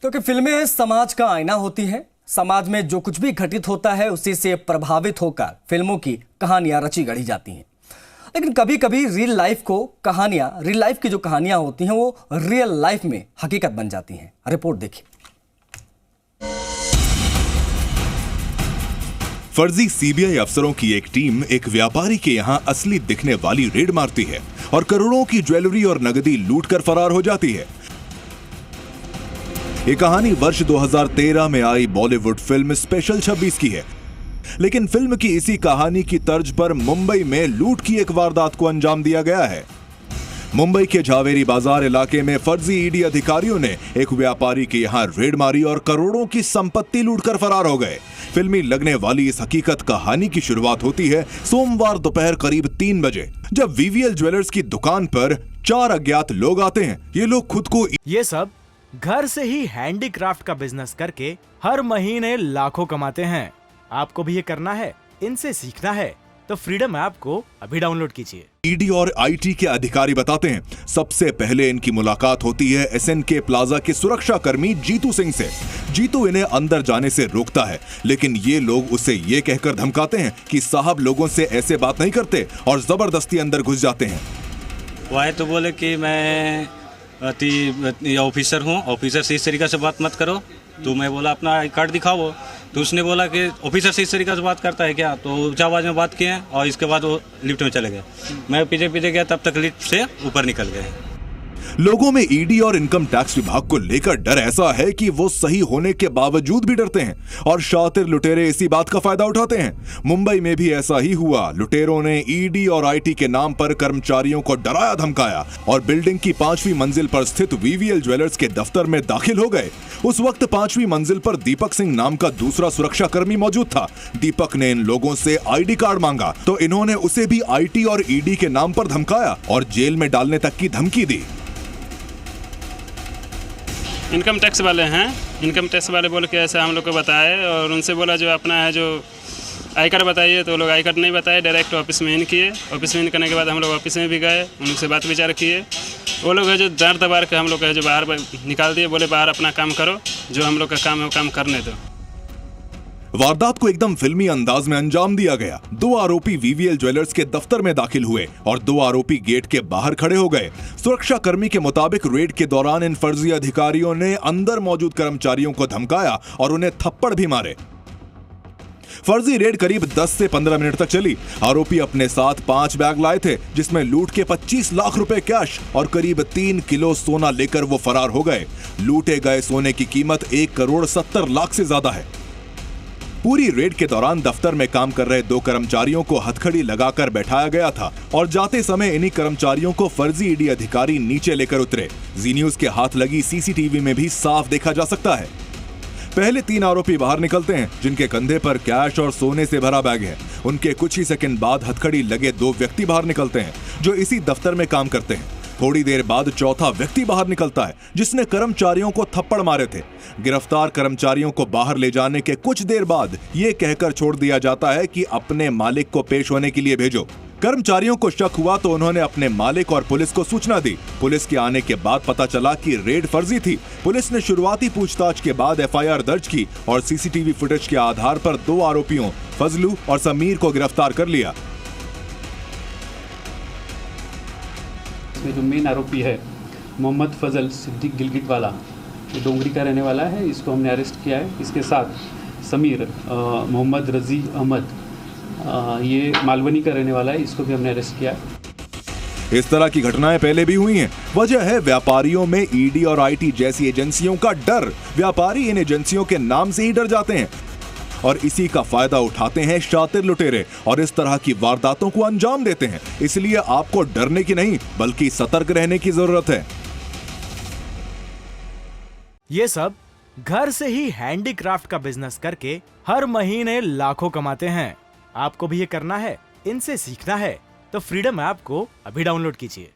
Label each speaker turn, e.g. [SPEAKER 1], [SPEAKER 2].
[SPEAKER 1] क्योंकि फिल्में समाज का आईना होती हैं। समाज में जो कुछ भी घटित होता है उसी से प्रभावित होकर फिल्मों की कहानियां रची गढ़ी जाती हैं। लेकिन कभी कभी रियल लाइफ की जो कहानियां होती हैं वो रियल लाइफ में हकीकत बन जाती हैं। रिपोर्ट देखिए।
[SPEAKER 2] फर्जी सीबीआई अफसरों की एक टीम एक व्यापारी के यहां असली दिखने वाली रेड मारती है और करोड़ों की ज्वेलरी और नगदी लूटकर फरार हो जाती है। ये कहानी वर्ष 2013 में आई बॉलीवुड फिल्म स्पेशल 26 की है। लेकिन फिल्म की इसी कहानी की तर्ज पर मुंबई में लूट की एक वारदात को अंजाम दिया गया है। मुंबई के झावेरी बाजार इलाके में फर्जी ईडी अधिकारियों ने एक व्यापारी के यहां रेड मारी और करोड़ों की संपत्ति लूटकर फरार हो गए। फिल्मी लगने वाली इस हकीकत कहानी की शुरुआत होती है सोमवार दोपहर करीब 3 बजे, जब वीवीएल ज्वेलर्स की दुकान पर 4 अज्ञात लोग आते हैं। ये लोग खुद को
[SPEAKER 3] ये सब घर से ही हैंडीक्राफ्ट का बिजनेस करके हर महीने लाखों कमाते हैं। आपको भी ये करना है, इनसे सीखना है तो फ्रीडम ऐप को अभी डाउनलोड कीजिए।
[SPEAKER 2] ईडी और आईटी के अधिकारी बताते हैं सबसे पहले इनकी मुलाकात होती है एसएनके प्लाजा के सुरक्षा कर्मी जीतू सिंह से। जीतू इन्हें अंदर जाने से रोकता है, लेकिन ये लोग उसे ये कहकर धमकाते हैं कि साहब लोगों से ऐसे बात नहीं करते और जबरदस्ती अंदर घुस जाते हैं।
[SPEAKER 4] वह तो बोले कि मैं ऑफिसर हूँ, ऑफिसर से इस तरीके से बात मत करो। तो मैं बोला अपना आई कार्ड दिखाओ। तो उसने बोला कि ऑफिसर से इस तरीके से बात करता है क्या? तो ऊंचा आवाज में बात किए और इसके बाद वो लिफ्ट में चले गए। मैं पीछे पीछे गया, तब तक लिफ्ट से ऊपर निकल गए।
[SPEAKER 2] लोगों में ईडी और इनकम टैक्स विभाग को लेकर डर ऐसा है कि वो सही होने के बावजूद भी डरते हैं और शातिर लुटेरे इसी बात का फायदा उठाते हैं। मुंबई में भी ऐसा ही हुआ। लुटेरों ने ईडी और आईटी के नाम पर कर्मचारियों को डराया धमकाया और बिल्डिंग की 5वीं मंजिल पर स्थित वीवीएल ज्वेलर्स के दफ्तर में दाखिल हो गए। उस वक्त 5वीं मंजिल पर दीपक सिंह नाम का दूसरा सुरक्षा कर्मी मौजूद था। दीपक ने इन लोगों से आईडी कार्ड मांगा तो इन्होंने उसे भी आईटी और ईडी के नाम पर धमकाया और जेल में डालने तक की धमकी दी।
[SPEAKER 5] इनकम टैक्स वाले हैं। इनकम टैक्स वाले बोल के ऐसा हम लोग को बताए और उनसे बोला जो अपना है जो आई कार्ड बताइए, तो लोग आई कार्ड नहीं बताए, डायरेक्ट ऑफिस में इन किए। ऑफिस में इन करने के बाद हम लोग ऑफिस में भी गए, उनसे बात विचार किए। वो लोग है जो डर दबार के हम लोग है जो बाहर निकाल दिए, बोले बाहर अपना काम करो, जो हम लोग का काम है वो काम करने दो।
[SPEAKER 2] वारदात को एकदम फिल्मी अंदाज में अंजाम दिया गया। 2 आरोपी वीवीएल ज्वेलर्स के दफ्तर में दाखिल हुए और 2 आरोपी गेट के बाहर खड़े हो गए। सुरक्षा कर्मी के मुताबिक रेड के दौरान इन फर्जी अधिकारियों ने अंदर मौजूद कर्मचारियों को धमकाया और उन्हें थप्पड़ भी मारे। फर्जी रेड करीब 10 से 15 मिनट तक चली। आरोपी अपने साथ 5 बैग लाए थे जिसमें लूट के 25 लाख रुपए कैश और करीब 3 किलो सोना लेकर वो फरार हो गए। लूटे गए सोने की कीमत 1 करोड़ 70 लाख से ज्यादा है। पूरी रेड के दौरान दफ्तर में काम कर रहे 2 कर्मचारियों को हथकड़ी लगाकर बैठाया गया था और जाते समय इन्हीं कर्मचारियों को फर्जी ईडी अधिकारी नीचे लेकर उतरे। जी न्यूज के हाथ लगी सीसीटीवी में भी साफ देखा जा सकता है। पहले 3 आरोपी बाहर निकलते हैं जिनके कंधे पर कैश और सोने से भरा बैग है। उनके कुछ ही सेकंड बाद हथकड़ी लगे 2 व्यक्ति बाहर निकलते हैं जो इसी दफ्तर में काम करते हैं। थोड़ी देर बाद चौथा व्यक्ति बाहर निकलता है जिसने कर्मचारियों को थप्पड़ मारे थे। गिरफ्तार कर्मचारियों को बाहर ले जाने के कुछ देर बाद ये कहकर छोड़ दिया जाता है कि अपने मालिक को पेश होने के लिए भेजो। कर्मचारियों को शक हुआ तो उन्होंने अपने मालिक और पुलिस को सूचना दी। पुलिस के आने के बाद पता चला कि रेड फर्जी थी। पुलिस ने शुरुआती पूछताछ के बाद एफआईआर दर्ज की और सीसीटीवी फुटेज के आधार पर 2 आरोपियों फजलू और समीर को गिरफ्तार कर लिया।
[SPEAKER 6] इसमें जो मेन आरोपी है मोहम्मद फजल सिद्दीक गिलगिट वाला, ये डोंगरी का रहने वाला है, इसको हमने अरेस्ट किया है। इसके साथ समीर मोहम्मद रजी अहमद, ये मालवनी का रहने वाला है, इसको भी हमने अरेस्ट किया है।
[SPEAKER 2] इस तरह की घटनाएं पहले भी हुई हैं। वजह है व्यापारियों में ईडी और आईटी जैसी एजेंसियों का डर। व्यापारी इन एजेंसियों के नाम से ही डर जाते हैं और इसी का फायदा उठाते हैं शातिर लुटेरे और इस तरह की वारदातों को अंजाम देते हैं। इसलिए आपको डरने की नहीं बल्कि सतर्क रहने की जरूरत है।
[SPEAKER 3] ये सब घर से ही हैंडीक्राफ्ट का बिजनेस करके हर महीने लाखों कमाते हैं। आपको भी ये करना है, इनसे सीखना है तो फ्रीडम ऐप को अभी डाउनलोड कीजिए।